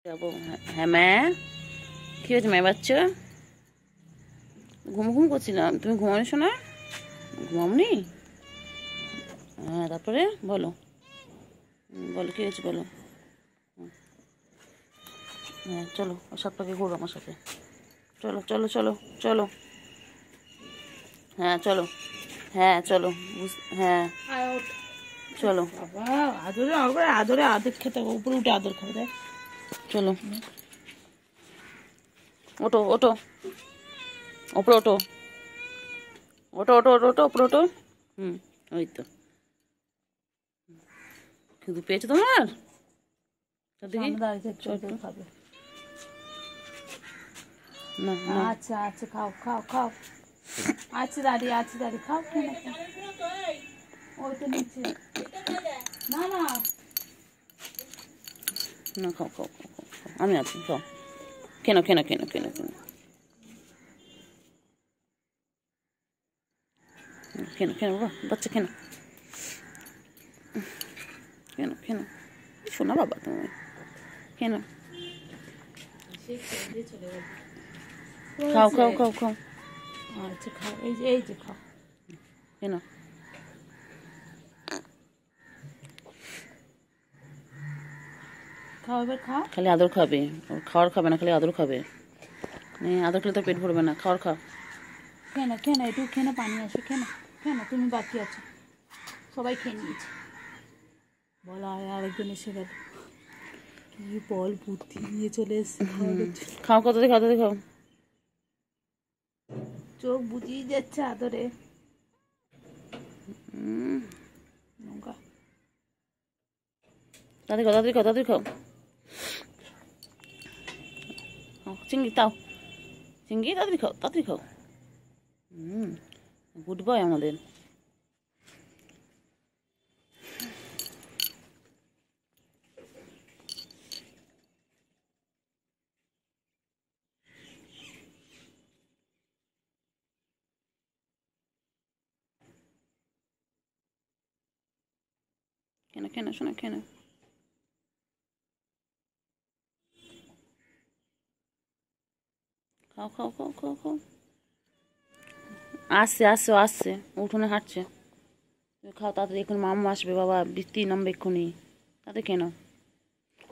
যাবো। হ্যাঁ মা, কি হয়েছে মায়ের বাচ্চা? ঘুম করছিলাম, তুমি ঘুমানো শোনা? ঘুমাওনি? হ্যাঁ তারপরে বলো, বলো কি হয়েছে বলো। হ্যাঁ চলো সাত পাকে ঘুরো আমার সাথে, চলো চলো চলো চলো। হ্যাঁ চলো, হ্যাঁ চলো, হ্যাঁ চলো। আদরে আদরে আদর খেতে উপরে উঠে আদর খাবে দেখ। চলো ওটো ওটো, ওপরে ওটো, ওটো ওটো ওটো ওটো ওপরে ওটো। ওই তো কিন্তু পেয়েছো তোমার খাবে। না না আচ্ছা আচ্ছা খাও খাও খাও। আচ্ছা দাঁড়িয়ে খাও। ওই তো নিচে না না না খাও খাও খাও খাও খাও, আমি আছি খাও। কেন কেন কেন কেন কেন কেন কেন বাবা বাচ্চা কেন কেন কেন শোনা বাবা তুমি কেন? খাও খাও খাও খাও। আচ্ছা খাও, এই যে খাও। কেন খাও এবার খাও। খালি আদর খাবে, ওর খাওয়ার খাবে না, খালি আদর খাবে। আদর খেলে তো পেট ভরবে না, খাওয়ার খাও। কেন একটু খেয়ে পানি আসে কেন তুমি বাকি আছো, সবাই খেয়ে নিয়েছে। বলা আরেকজন এসে গেল, কি বল বুদ্ধি দিয়ে চলে এসছে। খাও কত দিয়ে খাও, খাও। চোখ বুঝিয়ে যাচ্ছে আদরে। তাড়াতাড়ি খাও তাড়াতাড়ি খাও তাড়াতাড়ি খাও। চিংড়ি তাও, চিংড়ি তাড়াতাড়ি খাও তাড়াতাড়ি খাও। গুড বয় আমাদের। কেন কেন শোনা কেন? খাও খাও খাও খাও খাও। আসছে আসছে আসছে, উঠোনে হাঁটছে। খাও তাড়াতাড়ি, এখন মামা আসবে, বাবা বৃষ্টি নামবে এক্ষুনি, তাতে কেন?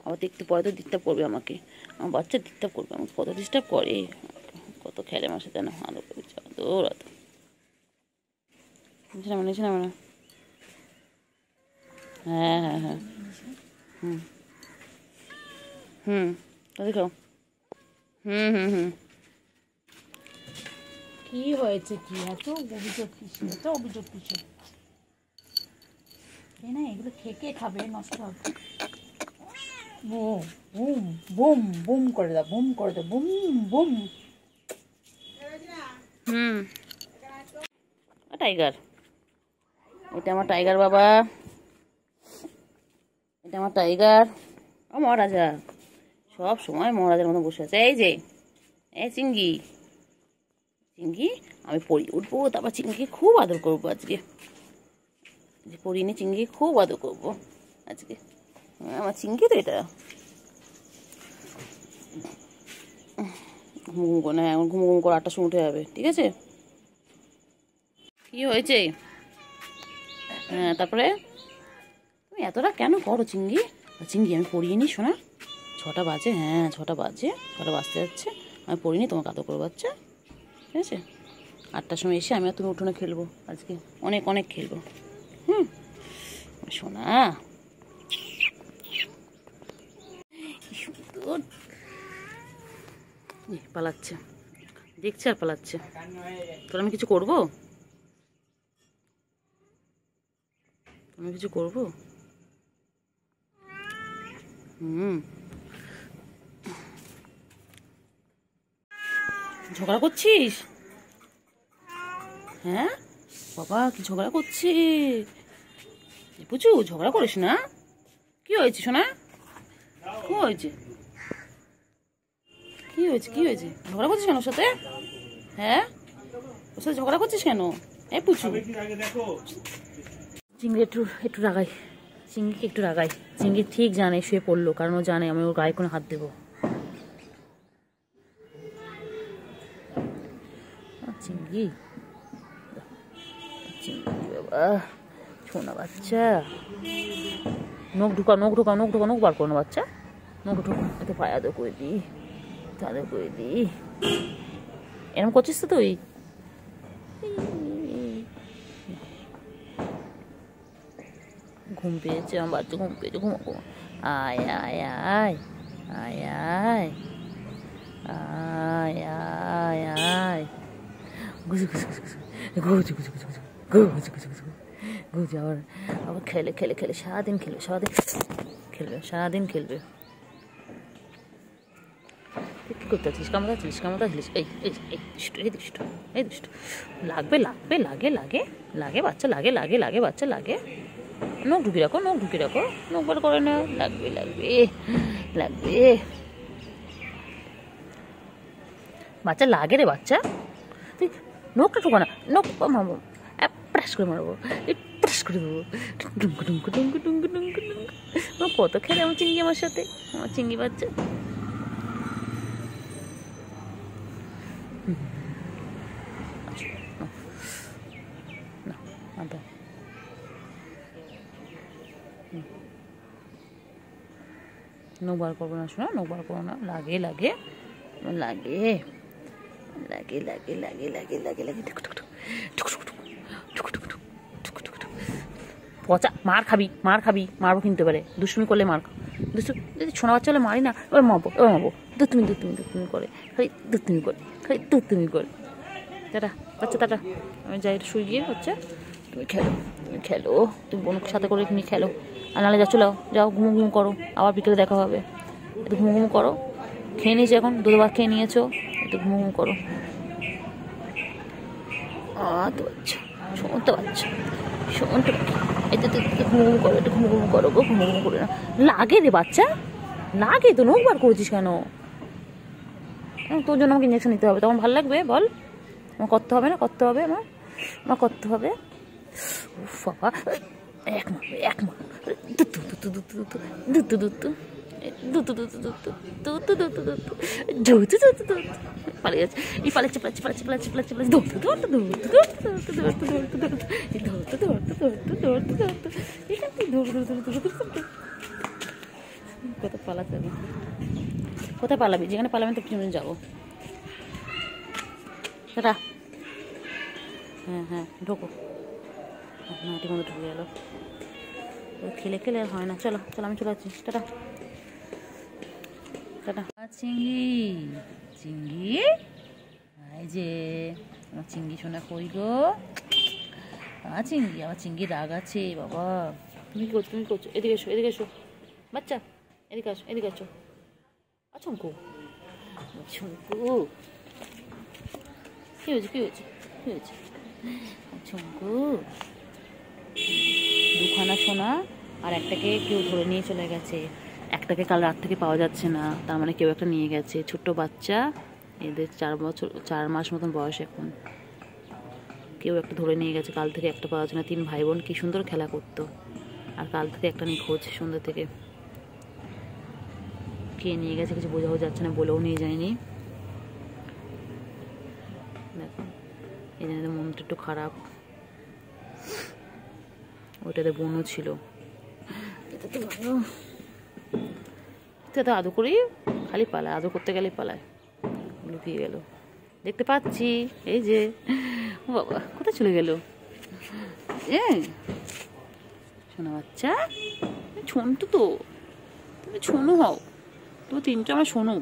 আবার তো একটু পরে তো ডিস্টার্ব করবে আমাকে, আমার বাচ্চা ডিস্টার্ব করবে আমাকে, কত ডিস্টার্ব করে, কত খেলে আমার সাথে না আদর করেছে, আদর আদর। নিচে নামে না। হ্যাঁ হ্যাঁ হ্যাঁ তাদের খাও। কি হয়েছে, কি এত অভিযোগ কিসে না, এগুলো খেকে খাবে, নষ্ট হবে। বুম বুম বুম বুম করে দাও, বুম করে দাও, বুম বুম। টাইগার, এটা আমার টাইগার বাবা, এটা আমার টাইগার। ও মহারাজা, সব সময় মহারাজার মতো বসে আছে। এই যে এই চিঙ্গি, চিঙ্গি আমি পড়ি উঠবো, তারপর চিঙ্গি খুব আদর করবো আজকে, যে পড়িনি চিঙ্গি খুব আদর করবো আজকে। আমার চিঙ্গি তো এটা ঘুম করে না, এখন ঘুম করে 8টার সময় উঠে যাবে, ঠিক আছে? কি হয়েছে? হ্যাঁ তারপরে তুমি এতটা কেন করো চিঙ্গি? চিঙ্গি আমি পড়িয়ে নি শোনা, 6টা বাজে, হ্যাঁ 6টা বাজে, 6টা বাজতে যাচ্ছে, আমি পড়িনি, তোমাকে আদর করবো বাচ্চা, ঠিক আছে? 8টার সময় এসে আমি আর তুমি উঠোনে খেলবো আজকে, অনেক অনেক খেলবো। শোনা সুন্দর পালাচ্ছে, দেখছে আর পালাচ্ছে। তোর আমি কিছু করবো? আমি কিছু করবো? ঝগড়া করছিস? হ্যাঁ বাবা কি ঝগড়া করছিস? বুঝু ঝগড়া করিস না। কি হয়েছে শোনা? কি হয়েছে? কি হয়েছে কি হয়েছে? ঝগড়া করছিস কেন ওর সাথে? হ্যাঁ ওর সাথে ঝগড়া করছিস কেন? এই পুচু চিংড়ি একটু একটু রাগাই, চিংড়িকে একটু রাগাই। চিংড়ি ঠিক জানে শুয়ে পড়লো, কারণ ও জানে আমি ওর গায়ে কোনো হাত দেবো। চিংড়ি চিংড়ি বাবা, শোনা বাচ্চা, নখ ঢুকা, নখ ঢুকা, নখ ঢুকা, নখ বার করো না বাচ্চা, নখ ঢুকা, এত পায়ে আদর করে দিই, আদর করে দিই। এরম করছিস তো তুই? ঘুম পেয়েছে আমার বাচ্চা, ঘুম পেয়েছে, ঘুমা ঘুমা। আয় আয় আয় আয় আয় আয় আয় আয়, গুজু গুজু গুজু গুজু গুজু গুজু গুজু গুজু গুজু গুজু গুজু। আবার আবার খেলে খেলে খেলে সারাদিন খেলবে, সারাদিন খেলবে, সারাদিন খেলবে। কি করতে আছিস? কামড়াচ্ছিস, কামড়াচ্ছিস? এই এই এই দুষ্টু, এই দুষ্টু, এই দুষ্টু। লাগবে লাগবে, লাগে লাগে লাগে বাচ্চা, লাগে লাগে লাগে বাচ্চা, লাগে। নখ ঢুকিয়ে রাখো, নখ ঢুকিয়ে রাখো, নখ বার করে না, লাগবে লাগবে লাগবে বাচ্চা, লাগে রে বাচ্চা। তুই নখটা ঢোকা না, নখ মারবো, প্রাস করে মারবো, প্রাস করে দেবো, ডুঙ্কু ডুঙ্কু ডুঙ্কু ডুঙ্কু ডুঙ্কু ডুঙ্কু। আমার কত খেলে আমার চিংড়ি, আমার সাথে, আমার চিংড়ি বাচ্চা। নখ বার করবো না, শোনা, নখ বার করবো না, লাগে লাগে লাগে লাগে লাগে লাগে লাগে লাগে লাগে। পচা, মার খাবি, মার খাবি, মারবো কিনতে পারে, দুষ্টুমি করলে মার। দুষ্টু যদি ছোনা বাচ্চা হলে মারি না, ওই মারবো, ওই মারবো। দুষ্টুমি দুষ্টুমি দুষ্টুমি করে, খালি দুষ্টুমি করে, খালি দুষ্টুমি করে। টাটা বাচ্চা, টাটা। আমি যাই শুয়ে গিয়ে, হচ্ছে তুমি খেলো, তুমি খেলো, তুমি বোনের সাথে করে তুমি খেলো। আর নাহলে যা চলো, যাও ঘুমো ঘুমো করো, আবার বিকেলে দেখা হবে। একটু ঘুমো ঘুমো করো, খেয়ে নিয়েছো এখন, দুধ ভাত খেয়ে নিয়েছো, একটু ঘুমো ঘুমো করো। তো বাচ্চা, শুনতে পাচ্ছ, শুনতে পাচ্ছ, এটা তো ঘুমো ঘুমো করো, একটু ঘুমো ঘুমো করো গো, ঘুমো ঘুমো করে না। লাগে রে বাচ্চা, লাগে তো, নখ বার করেছিস কেন? তোর জন্য আমাকে ইঞ্জেকশন নিতে হবে, তখন ভালো লাগবে বল? আমার করতে হবে না, করতে হবে, আমার আমার করতে হবে। বাবা, এক মারবে, এক মারবে, দুতু দুতু দুতু দুতু দুতু দুতু দুতু দুতু দুতু দুতু দুতু দুতু দুতু দুতু দুতু। পালিয়ে যাচ্ছে, এই পালাচ্ছে পালাচ্ছে পালাচ্ছে পালাচ্ছে পালাচ্ছে পালাচ্ছে, দৌড়তে দৌড়তে দৌড়তে দৌড়তে দৌড়তে দৌড়তে দৌড়তে দৌড়তে এই দৌড়তে দৌড়তে দৌড়তে দৌড়তে দৌড়তে এখান থেকে দৌড় দৌড় দৌড় দৌড় দৌড়। কোথায় পালাতে হবে? কোথায় পালাবি? যেখানে পালাবি তো পিছনে যাবো। সেটা হ্যাঁ হ্যাঁ, ঢোকো। মাটির মধ্যে ঢুকে গেলো। খেলে খেলে আর হয় না, চলো চলো, আমি চলে যাচ্ছি, টাটা টাটা। চিংড়ি, চিংড়ি, এই যে আমার চিংড়ি সোনা, কই গো? চিংড়ি, আমার চিংড়ি রাগ আছে বাবা। তুমি কি করছো, তুমি কি করছো? এদিকে এসো, এদিকে এসো বাচ্চা, এদিকে আসো, এদিকে আসো। আচমকু ঝুমকু, কি হয়েছে, কি হয়েছে, কি হয়েছে? ঝুমকু, দুখানা সোনা, আর একটাকে কেউ ধরে নিয়ে চলে গেছে। একটাকে কাল রাত থেকে পাওয়া যাচ্ছে না, তার মানে কেউ একটা নিয়ে গেছে। ছোট্ট বাচ্চা, এদের 4 বছর 4 মাস মতন বয়স এখন। কেউ একটা ধরে নিয়ে গেছে, কাল থেকে একটা পাওয়া যাচ্ছে না। 3 ভাই বোন কি সুন্দর খেলা করতো, আর কাল থেকে একটা নিখোঁজ, সন্ধ্যা থেকে। কে নিয়ে গেছে কিছু বোঝাও যাচ্ছে না, বলেও নিয়ে যায়নি। দেখো, এই জন্য মনটা একটু খারাপ। ওইটাতে বোনও ছিল, এটা তো ভালো। তো আদর করি, খালি পালায়, আদর করতে গেলেই পালায়, লুকিয়ে গেল। দেখতে পাচ্ছি, এই যে, ও বাবা, কোথায় চলে গেল? শোনা বাচ্চা, ছোনটু তো, তুমি ছোনো হও, তুমি 3টা আমার শোনো।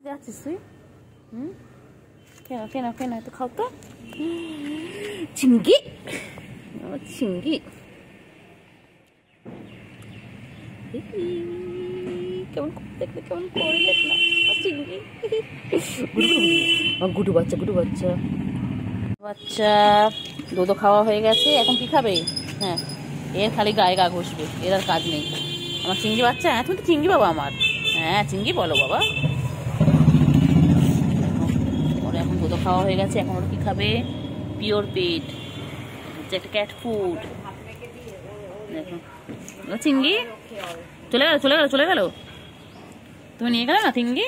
যাচ্ছিস তুই? কেন কেন কেন তো খাও তো। চিংড়ি, চিংড়ি কেমন দেখলে, কেমন করে দেখ না চিংড়ি। গুডু বাচ্চা, গুডু বাচ্চা, বাচ্চা দুধ খাওয়া হয়ে গেছে। এখন কি খাবে? হ্যাঁ, এর খালি গায়ে গা ঘষবে, এর আর কাজ নেই। আমার চিংড়ি বাচ্চা। হ্যাঁ তুমি তো চিংড়ি বাবা আমার। হ্যাঁ চিংড়ি বলো বাবা। ওর এখন দুধ খাওয়া হয়ে গেছে, এখন ওর কি খাবে? পিওর পেট, একটা ক্যাট ফুড। দেখো চিংড়ি চলে গেল, চলে গেল, চলে গেল। তুমি নিয়ে গেলে না চিংড়ি?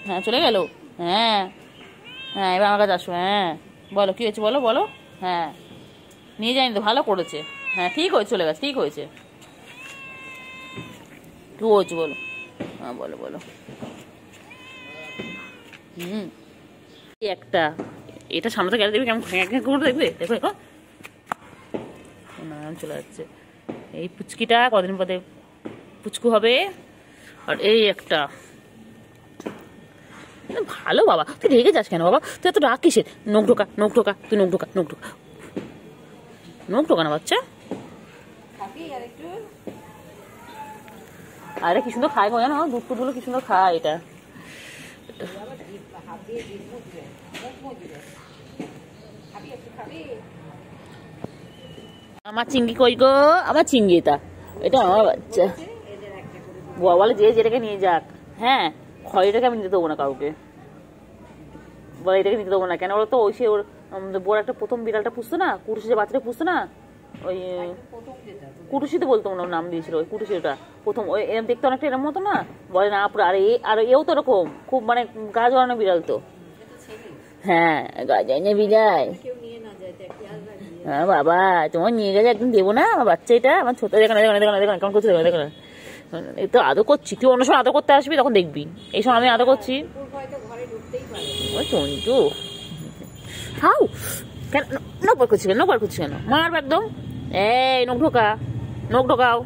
হ্যাঁ চলে গেল। হ্যাঁ হ্যাঁ, এবার আমার কাছে আসো। হ্যাঁ বলো কি হয়েছে, বলো বলো। হ্যাঁ নিয়ে যায়নি তো, ভালো করেছে। হ্যাঁ ঠিক হয়েছে, চলে গেছে, ঠিক হয়েছে। কি হয়েছে বলো? হ্যাঁ বলো বলো। একটা এটা সামনে গেলে দেখবি কেমন করে দেখবে। দেখো দেখো না চলে যাচ্ছে। এই পুচকিটা কদিন পরে পুচকু হবে। আর এই একটা ভালো। বাবা তুই রেগে যাস কেন বাবা? তুই এত রাগ কিসের? নখ ঢোকা, নখ ঢোকা, তুই নখ ঢোকা, নখ ঢোকা, নখ ঢোকা না বাচ্চা। আরে কি সুন্দর খায় গো, জানো দুধ ফুট গুলো কি সুন্দর খায়। এটা আমার চিংড়ি কই গো? আমার চিংড়ি এটা, এটা আমার বাচ্চা। বলে যে যেটাকে নিয়ে যাক। হ্যাঁ খয়টাকে আমি নিতে দেবো না কাউকে, বলে এটাকে নিতে দেবো না। কেন বলো তো? ওই সে ওর বড় একটা প্রথম বিড়ালটা পুষতো না, কুটুসি যে বাচ্চাটা পুষতো না, ওই কুটুসি তো বলতো না, ওর নাম দিয়েছিল ওই কুটুসি। ওটা প্রথম ওই এরম দেখতে অনেকটা এরম মতো না, বলে না পুরো। আর এও তো এরকম খুব মানে গা জড়ানো বিড়াল তো। হ্যাঁ গা যায় বিড়াল। হ্যাঁ বাবা তোমার নিয়ে গেলে একদিন দেবো না আমার বাচ্চা। এটা আমার ছোট। দেখো দেখো দেখো দেখো কেমন করছে, দেখো দেখো। এই তো আদর করছি, তুই অন্য সময় আদর করতে আসবি তখন দেখবি। এই সময় আমি আদর করছি। ওই টন্টু খাও কেন? নখ বার করছি কেন? নখ বার করছি কেন? মারবে একদম। এই নখ ঢোকা, নখ ঢোকাও।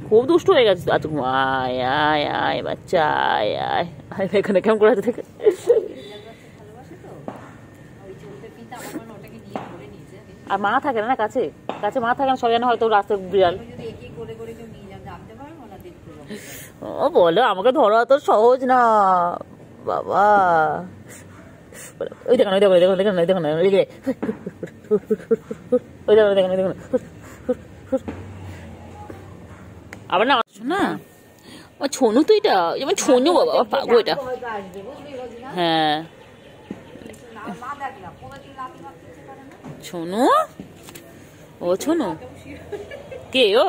খুব দুষ্ট হয়ে গেছে। আয় আয় আয় বাচ্চা, আয় আয় আয়। এখানে কেমন করে দেখে। আর মা থাকে না কাছে, কাছে মা থাকে না, সবাই জানে হয়তো রাস্তায় বিড়াল। ও বলো আমাকে ধরা তো সহজ না বাবা। ওই দেখো দেখো দেখো দেখো দেখো না, ওই দেখো দেখো দেখো। আবার না না ছোনু, তুই এটা যেমন ছোনু বাবা পাবো এটা। হ্যাঁ ছোনু, ও ছোনু কে? ও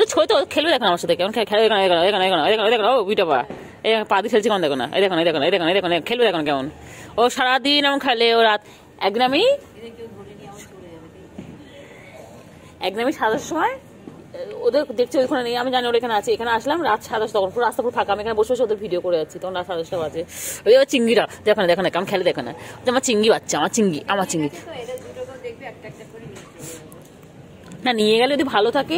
তো ছোট তো, খেলবে দেখো আমার সাথে কেমন খেলে। দেখো দেখো দেখো দেখো দেখো দেখো বুইটা পা এই পা দিয়ে খেলছে কেমন, দেখো না? এই দেখো না, দেখো না, দেখো না, দেখো না, খেলবে দেখো কেমন। ও সারাদিন এমন খেলে। ও রাত একদিন আমি সাজার সময় ওদের দেখছি ওইখানে নেই, আমি জানি ওর এখানে আছে। এখানে আসলাম রাত 7:30, তখন পুরো রাস্তা পুরো ফাঁকা। আমি এখানে বসে বসে ওদের ভিডিও করে যাচ্ছি, তখন রাত 7:30 বাজে। ওই চিংড়িটা দেখো না, দেখো না কেমন খেলে, দেখো না। আমার চিংড়ি বাচ্চা, আমার চিংড়ি, আমার চিংড়ি। না নিয়ে গেলে যদি ভালো থাকে।